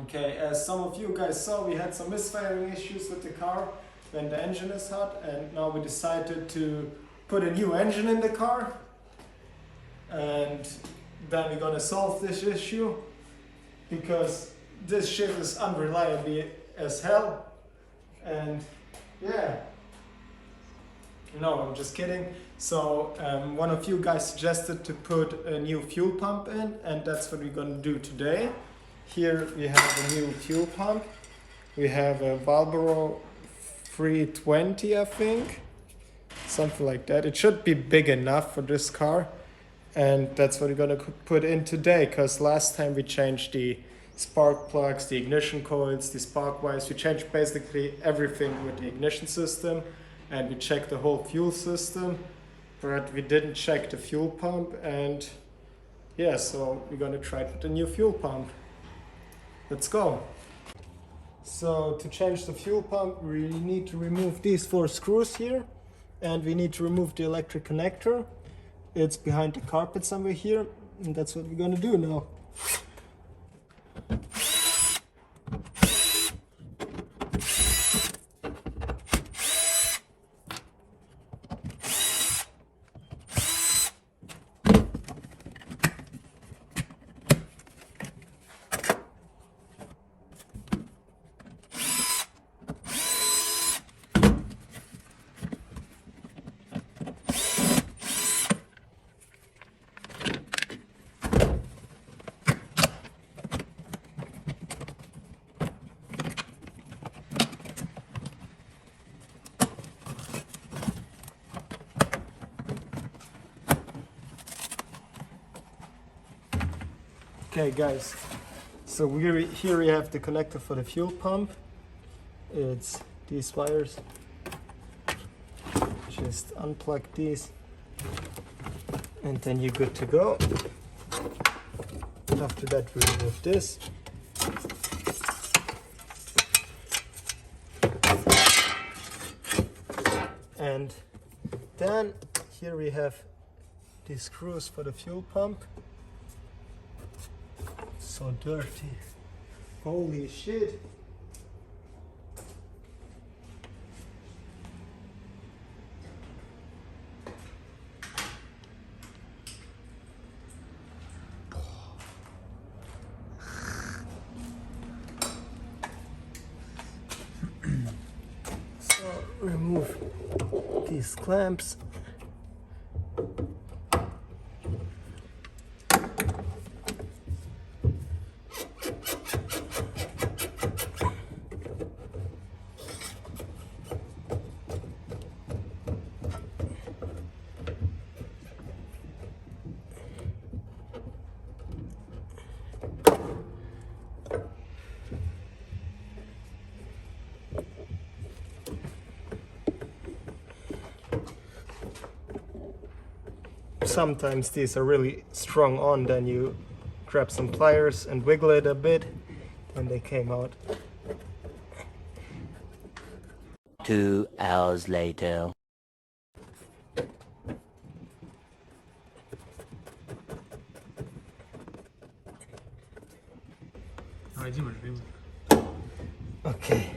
Okay, as some of you guys saw, we had some misfiring issues with the car when the engine is hot, and now we decided to put a new engine in the car, and then we're gonna solve this issue because this shit is unreliable as hell. And yeah, no, I'm just kidding. So one of you guys suggested to put a new fuel pump in, and that's what we're gonna do today. Here we have a new fuel pump. We have a Marlboro 320, I think, something like that. It should be big enough for this car, and that's what we're gonna put in today, because last time we changed the spark plugs, the ignition coils, the spark wires. We changed basically everything with the ignition system, and we checked the whole fuel system, but we didn't check the fuel pump. And yeah, so we're gonna try it with the new fuel pump. Let's go. So to change the fuel pump, we need to remove these 4 screws here, and we need to remove the electric connector. It's behind the carpet somewhere here, and that's what we're gonna do now. Okay guys, so here we have the connector for the fuel pump. It's these wires. Just unplug these and then you're good to go. After that we remove this. And then here we have these screws for the fuel pump. So dirty. Holy shit. So remove these clamps. Sometimes these are really strong on, then you grab some pliers and wiggle it a bit, and they came out. 2 hours later. Okay.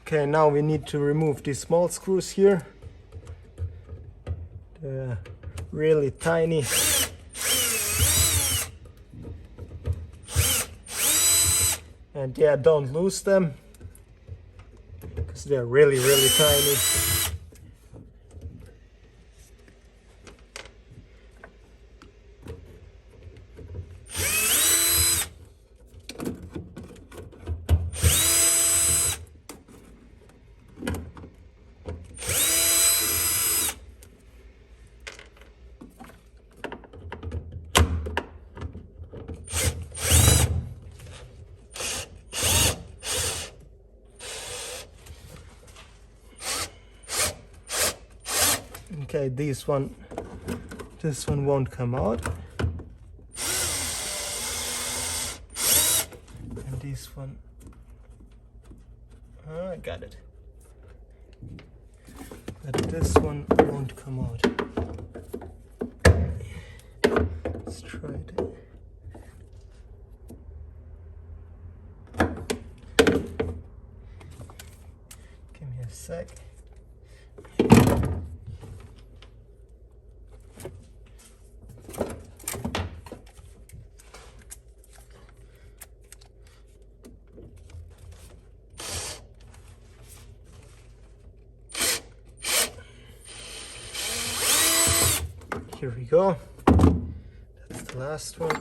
Okay, now we need to remove these small screws here. They're really tiny. And yeah, don't lose them, because they're really, really tiny. Okay, this one won't come out. And this one, I got it. but this one won't come out. Let's try it. Give me a sec. Here we go. That's the last one.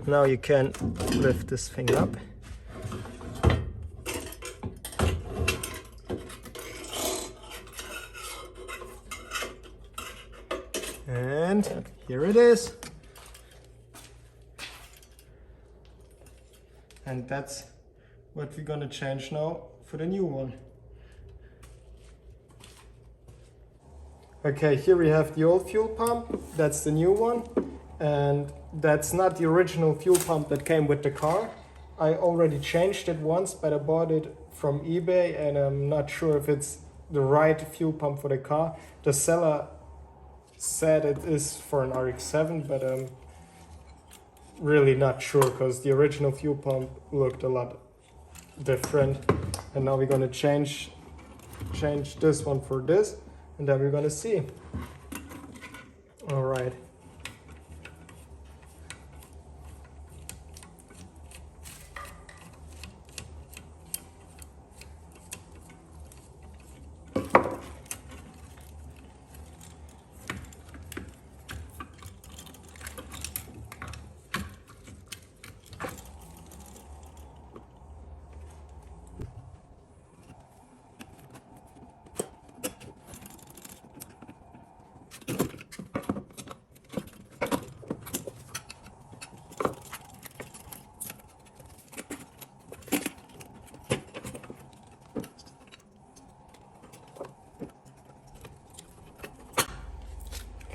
Now you can lift this thing up. And here it is. And that's what we're gonna change now for the new one. Okay, here we have the old fuel pump. That's the new one. And that's not the original fuel pump that came with the car. I already changed it once, but I bought it from eBay and I'm not sure if it's the right fuel pump for the car. The seller said it is for an RX7, but I'm really not sure because the original fuel pump looked a lot different. And now we're gonna change this one for this, and then we're gonna see. All right.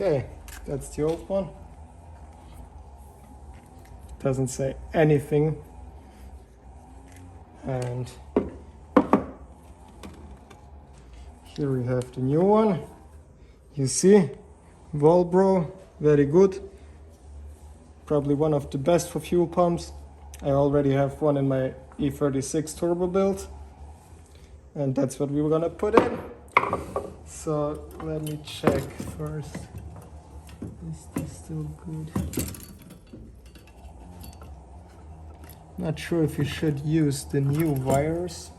Okay, that's the old one. Doesn't say anything. And here we have the new one. You see, Volbro, very good. Probably one of the best for fuel pumps. I already have one in my E36 turbo build. And that's what we were gonna put in. So let me check first. Is this still good? Not sure if you should use the new wires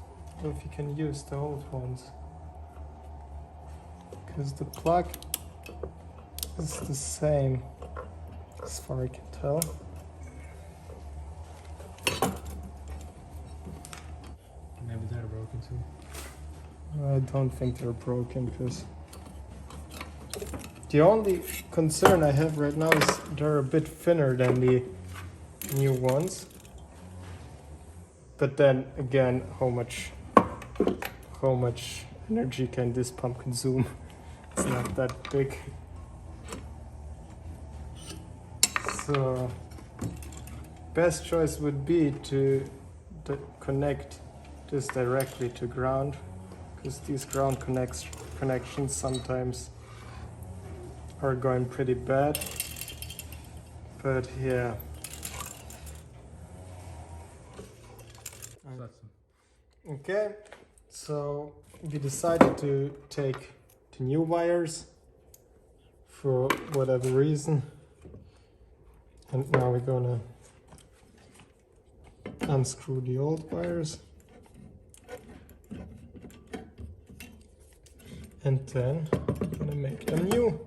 or if you can use the old ones. Because the plug is the same as far as I can tell. Maybe they're broken too. I don't think they're broken because the only concern I have right now is they're a bit thinner than the new ones. But then again, how much energy can this pump consume? It's not that big. So best choice would be to connect this directly to ground, because these ground connections sometimes are going pretty bad. But yeah. Okay, so we decided to take the new wires for whatever reason. And now we're gonna unscrew the old wires. And then we're gonna make them new.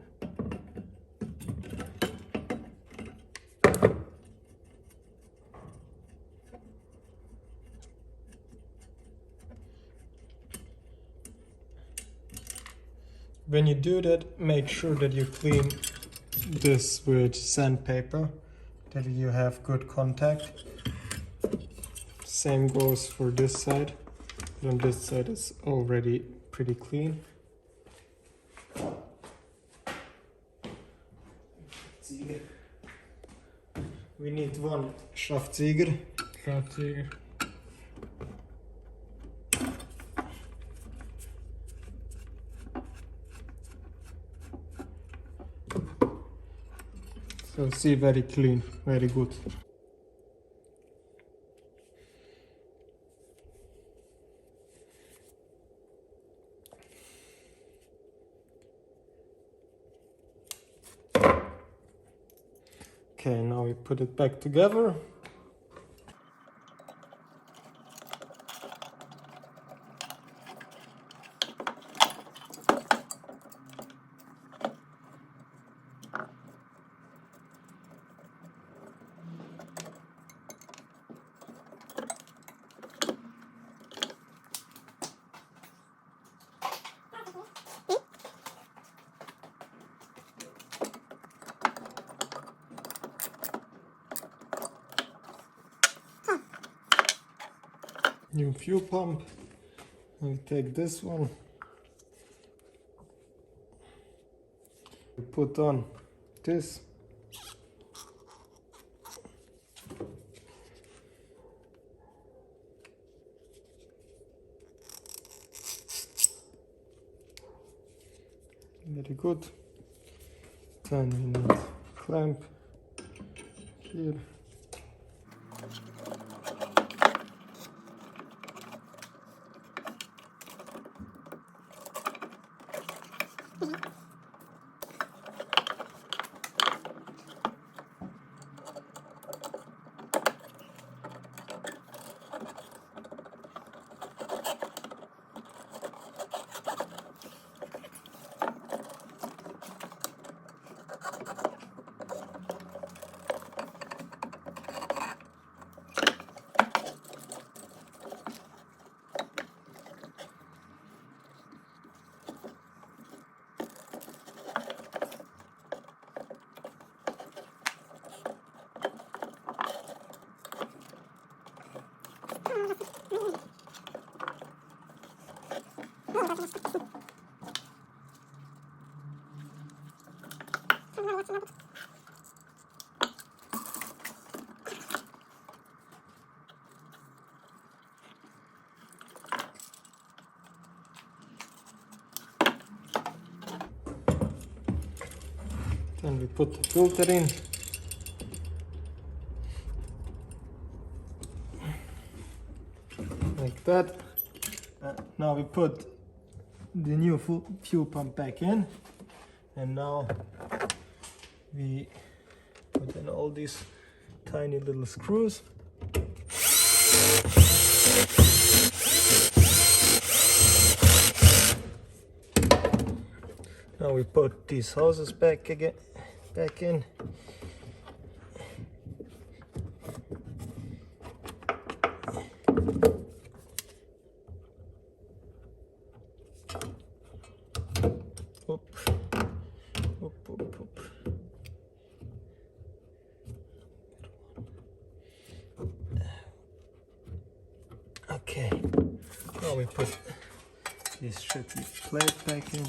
When you do that, make sure that you clean this with sandpaper, that you have good contact. Same goes for this side. And this side is already pretty clean. We need one Schaftzieher. So see, very clean, very good. Okay, now we put it back together. New fuel pump. We take this one. We put on this. Very good. Then we need clamp here. Then we put the filter in. Like that. Now we put the new fuel pump back in, and now we put in all these tiny little screws. Now we put these hoses back in. Oop. Okay, now we put this shitty plate back in.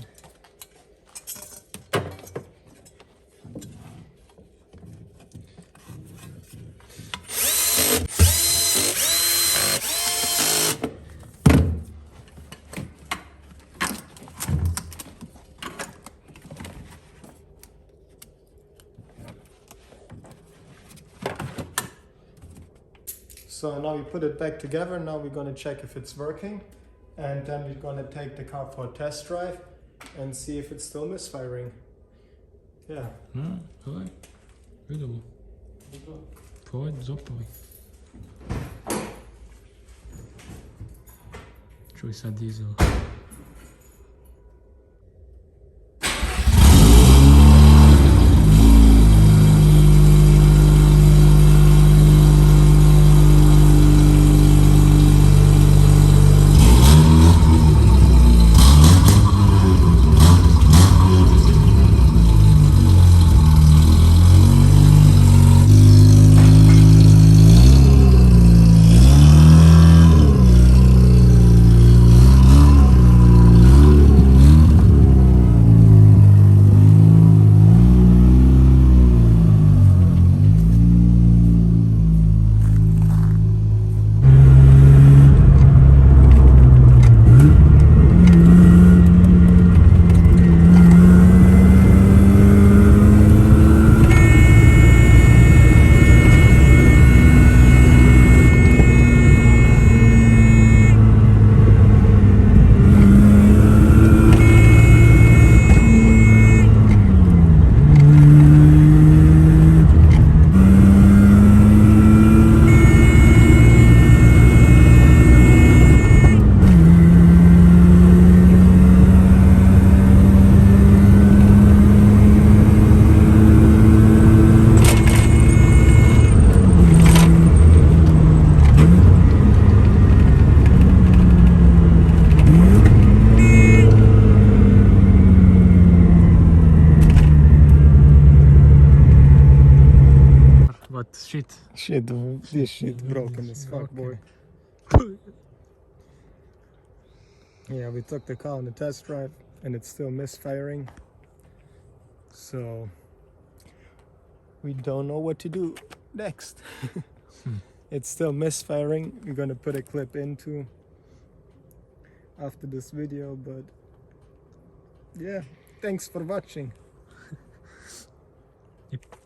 So now we put it back together. Now we're going to check if it's working, and then we're going to take the car for a test drive and see if it's still misfiring. Yeah. Давай. Видимо. Пойдь, зоповый. Чуйся дизел. Shit. Shit, this shit broken as fuck, boy. Yeah, we took the car on the test drive and it's still misfiring. So we don't know what to do next. It's still misfiring. We're gonna put a clip into after this video, but yeah, thanks for watching. Yep.